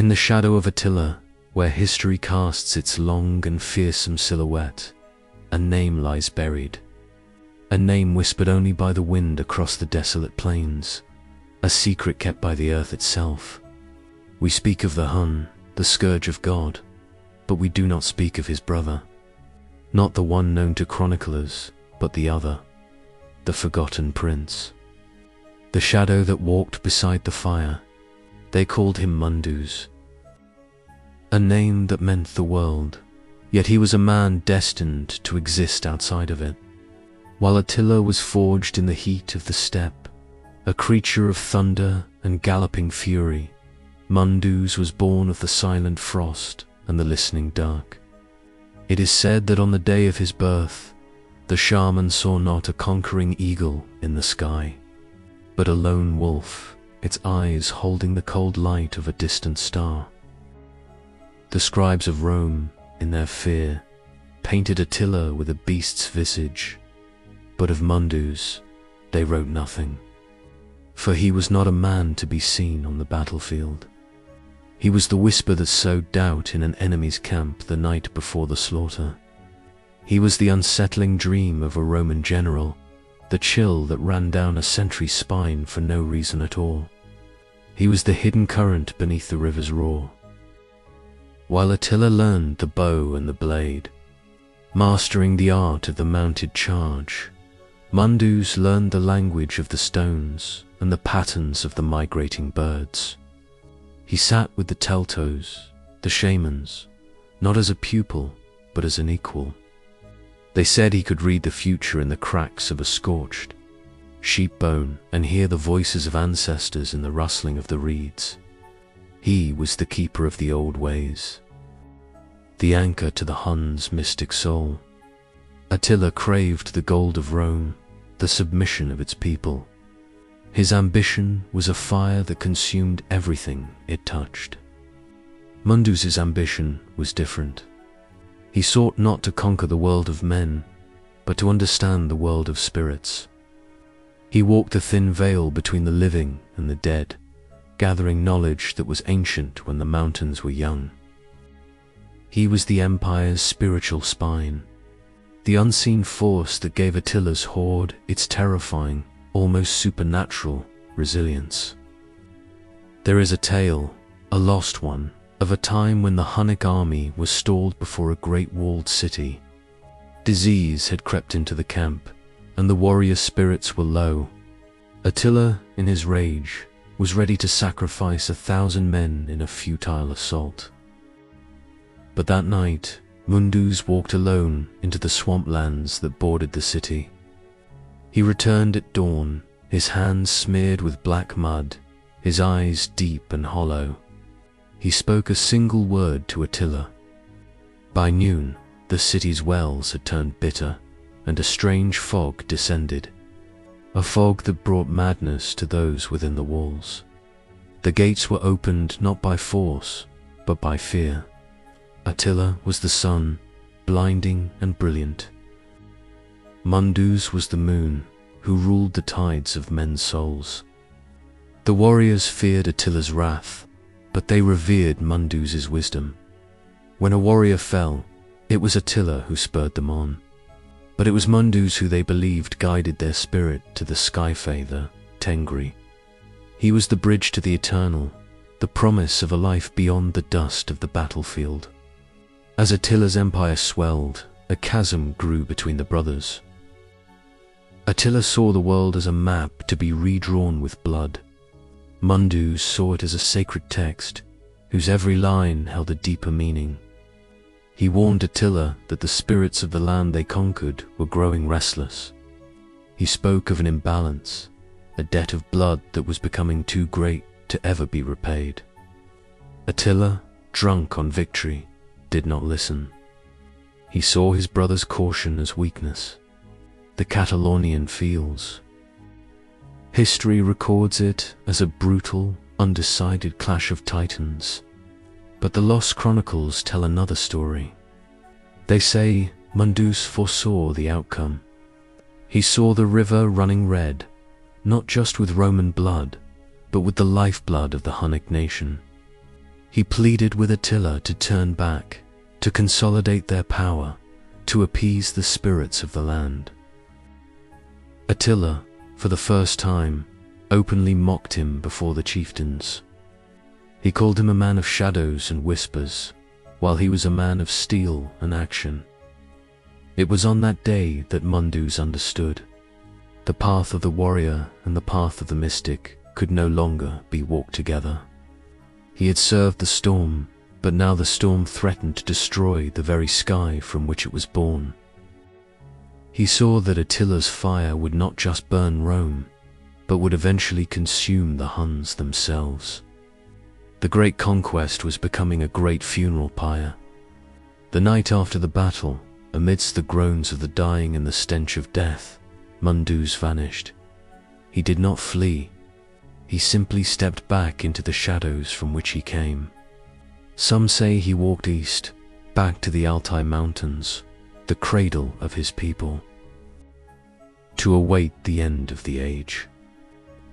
In the shadow of Attila, where history casts its long and fearsome silhouette, a name lies buried. A name whispered only by the wind across the desolate plains, a secret kept by the earth itself. We speak of the Hun, the Scourge of God, but we do not speak of his brother. Not the one known to chroniclers, but the other, the forgotten prince. The shadow that walked beside the fire. They called him Mundus. A name that meant the world, yet he was a man destined to exist outside of it. While Attila was forged in the heat of the steppe, a creature of thunder and galloping fury, Mundus was born of the silent frost and the listening dark. It is said that on the day of his birth, the shaman saw not a conquering eagle in the sky, but a lone wolf, its eyes holding the cold light of a distant star. The scribes of Rome, in their fear, painted Attila with a beast's visage, but of Mundus they wrote nothing, for he was not a man to be seen on the battlefield. He was the whisper that sowed doubt in an enemy's camp the night before the slaughter. He was the unsettling dream of a Roman general, the chill that ran down a sentry's spine for no reason at all. He was the hidden current beneath the river's roar. While Attila learned the bow and the blade, mastering the art of the mounted charge, Mundus learned the language of the stones and the patterns of the migrating birds. He sat with the Teltos, the shamans, not as a pupil, but as an equal. They said he could read the future in the cracks of a scorched sheep bone and hear the voices of ancestors in the rustling of the reeds. He was the keeper of the old ways, the anchor to the Huns' mystic soul. Attila craved the gold of Rome, the submission of its people. His ambition was a fire that consumed everything it touched. Mundus's ambition was different. He sought not to conquer the world of men, but to understand the world of spirits. He walked a thin veil between the living and the dead, gathering knowledge that was ancient when the mountains were young. He was the empire's spiritual spine, the unseen force that gave Attila's horde its terrifying, almost supernatural resilience. There is a tale, a lost one, of a time when the Hunnic army was stalled before a great walled city. Disease had crept into the camp, and the warrior spirits were low. Attila, in his rage, was ready to sacrifice 1,000 men in a futile assault. But that night, Mundus walked alone into the swamplands that bordered the city. He returned at dawn, his hands smeared with black mud, his eyes deep and hollow. He spoke a single word to Attila. By noon, the city's wells had turned bitter, and a strange fog descended, a fog that brought madness to those within the walls. The gates were opened not by force, but by fear. Attila was the sun, blinding and brilliant. Mundus was the moon, who ruled the tides of men's souls. The warriors feared Attila's wrath, but they revered Mundus's wisdom. When a warrior fell, it was Attila who spurred them on. But it was Mundus who they believed guided their spirit to the sky-fae, the Tengri. He was the bridge to the eternal, the promise of a life beyond the dust of the battlefield. As Attila's empire swelled, a chasm grew between the brothers. Attila saw the world as a map to be redrawn with blood. Mundus saw it as a sacred text, whose every line held a deeper meaning. He warned Attila that the spirits of the land they conquered were growing restless. He spoke of an imbalance, a debt of blood that was becoming too great to ever be repaid. Attila, drunk on victory, did not listen. He saw his brother's caution as weakness. The Catalonian fields. History records it as a brutal, undecided clash of titans. But the lost chronicles tell another story. They say Mundus foresaw the outcome. He saw the river running red, not just with Roman blood, but with the lifeblood of the Hunnic nation. He pleaded with Attila to turn back, to consolidate their power, to appease the spirits of the land. Attila, for the first time, openly mocked him before the chieftains. He called him a man of shadows and whispers, while he was a man of steel and action. It was on that day that Mundus understood. The path of the warrior and the path of the mystic could no longer be walked together. He had served the storm, but now the storm threatened to destroy the very sky from which it was born. He saw that Attila's fire would not just burn Rome, but would eventually consume the Huns themselves. The great conquest was becoming a great funeral pyre. The night after the battle, amidst the groans of the dying and the stench of death, Mundus vanished. He did not flee. He simply stepped back into the shadows from which he came. Some say he walked east, back to the Altai Mountains, the cradle of his people, to await the end of the age.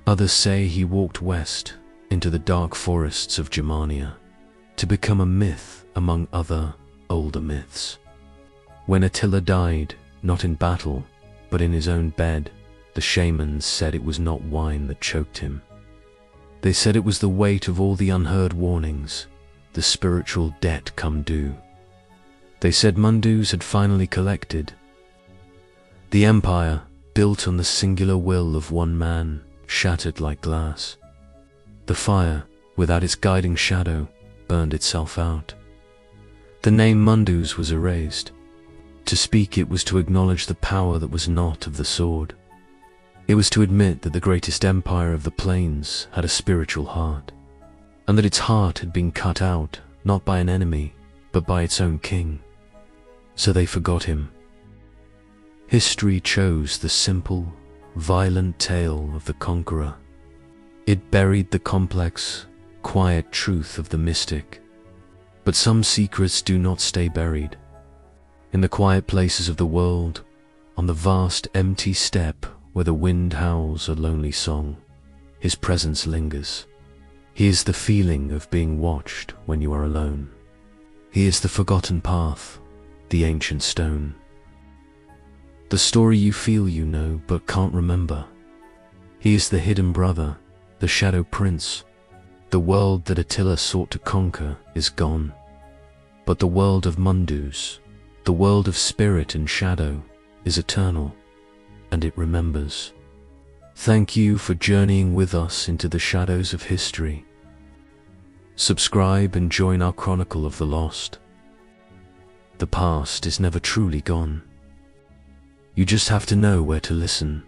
Others say he walked west, into the dark forests of Germania, to become a myth among other, older myths. When Attila died, not in battle, but in his own bed, the shamans said it was not wine that choked him. They said it was the weight of all the unheard warnings, the spiritual debt come due. They said Mundus had finally collected. The empire, built on the singular will of one man, shattered like glass. The fire, without its guiding shadow, burned itself out. The name Mundus was erased. To speak it was to acknowledge the power that was not of the sword. It was to admit that the greatest empire of the plains had a spiritual heart, and that its heart had been cut out, not by an enemy, but by its own king. So they forgot him. History chose the simple, violent tale of the conqueror. It buried the complex, quiet truth of the mystic. But some secrets do not stay buried. In the quiet places of the world, on the vast empty steppe where the wind howls a lonely song, his presence lingers. He is the feeling of being watched when you are alone. He is the forgotten path, the ancient stone. The story you feel you know but can't remember. He is the hidden brother, the shadow prince. The world that Attila sought to conquer is gone. But the world of Mundus, the world of spirit and shadow, is eternal, and it remembers. Thank you for journeying with us into the shadows of history. Subscribe and join our chronicle of the lost. The past is never truly gone. You just have to know where to listen.